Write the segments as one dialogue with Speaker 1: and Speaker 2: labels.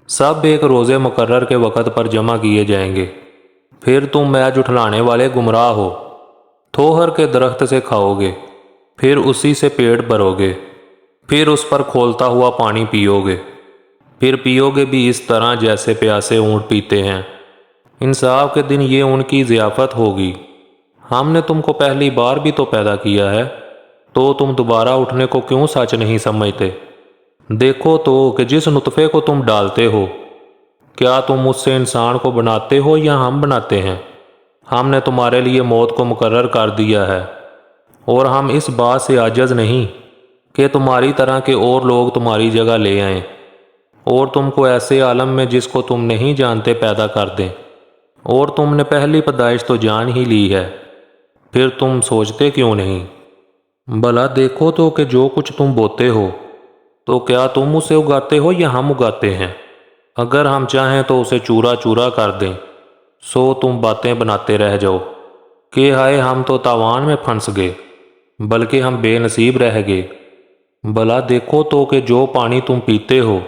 Speaker 1: सब एक रोज़े मुकर्रर के वक़्त पर जमा किए जाएंगे। फिर तुम मैच उठलाने वाले गुमराह हो। थोहर के दरख्त से खाओगे, फिर उसी से पेट भरोगे, फिर उस पर खोलता हुआ पानी पियोगे, फिर पियोगे भी इस तरह जैसे प्यासे ऊँट पीते हैं। इंसाफ के दिन ये उनकी ज़ियाफ़त होगी। हमने तुमको पहली बार भी तो पैदा किया है, तो तुम दोबारा उठने को क्यों सच नहीं समझते? देखो तो कि जिस नुतफ़े को तुम डालते हो, क्या तुम उससे इंसान को बनाते हो या हम बनाते हैं? हमने तुम्हारे लिए मौत को मुकर्रर कर दिया है, और हम इस बात से आजज़ नहीं कि तुम्हारी तरह के और लोग तुम्हारी जगह ले आएं और तुमको ऐसे आलम में जिसको तुम नहीं जानते पैदा कर दें। और तुमने पहली पैदाइश तो जान ही ली है, फिर तुम सोचते क्यों नहीं? भला देखो तो कि जो कुछ तुम बोते हो, तो क्या तुम उसे उगाते हो या हम उगाते हैं? अगर हम चाहें तो उसे चूरा चूरा कर दें, सो तुम बातें बनाते रह जाओ कि हाय हम तो तावान में फंस गए, बल्कि हम बेनसीब रह गए। भला देखो तो कि जो पानी तुम पीते हो,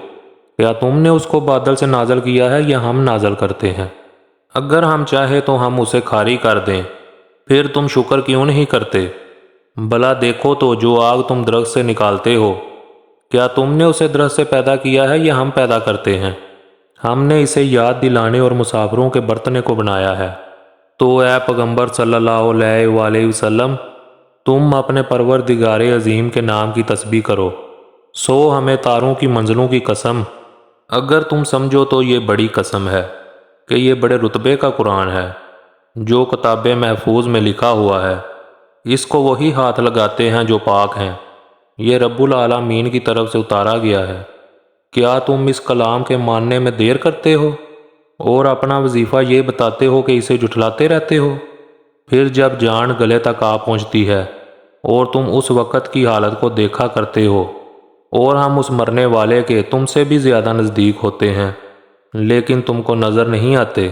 Speaker 1: क्या तुमने उसको बादल से नाजल किया है या हम नाजल करते हैं? अगर हम चाहे तो हम उसे खारी कर दें, फिर तुम शुक्र क्यों नहीं करते? भला देखो तो जो आग तुम दरख्त से निकालते हो, क्या तुमने उसे दरख्त से पैदा किया है या हम पैदा करते हैं? हमने इसे याद दिलाने और मुसाफिरों के बरतने को बनाया है। तो ए पैगंबर सल्लल्लाहु अलैहि वसल्लम, तुम अपने परवरदिगारे अजीम के नाम की तस्बीह करो। सो हमें तारों की मंजिलों की कसम, अगर तुम समझो तो ये बड़ी कसम है कि ये बड़े रुतबे का कुरान है जो किताबे महफूज में लिखा हुआ है। इसको वही हाथ लगाते हैं जो पाक हैं। ये रब्बुल आलमीन की तरफ से उतारा गया है। क्या तुम इस कलाम के मानने में देर करते हो और अपना वजीफ़ा ये बताते हो कि इसे जुठलाते रहते हो? फिर जब जान गले तक आ पहुंचती है और तुम उस वक़्त की हालत को देखा करते हो, और हम उस मरने वाले के तुमसे भी ज़्यादा नज़दीक होते हैं, लेकिन तुमको नज़र नहीं आते।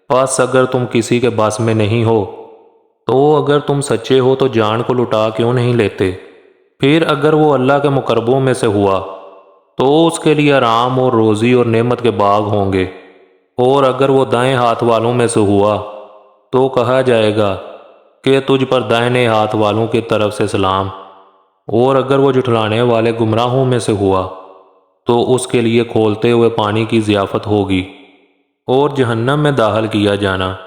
Speaker 1: बस अगर तुम किसी के बस में नहीं हो, तो अगर तुम सच्चे हो तो जान को लुटा क्यों नहीं लेते? फिर अगर वो अल्लाह के मुकर्रबों में से हुआ, तो उसके लिए आराम और रोज़ी और नेमत के बाग होंगे। और अगर वो दाएं हाथ वालों में से हुआ, तो कहा जाएगा कि तुझ पर दाहिने हाथ वालों की तरफ से सलाम। और अगर वो जुठलाने वाले गुमराहों में से हुआ, तो उसके लिए खोलते हुए पानी की ज़ियाफ़त होगी और जहन्नम में दाखिल किया जाना।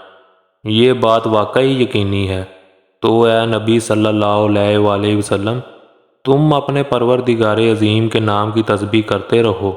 Speaker 1: ये बात वाकई यकीनी है। तो ए नबी सल्लल्लाहु अलैहि वसल्लम, तुम अपने परवरदिगारे अजीम के नाम की तस्बीह करते रहो।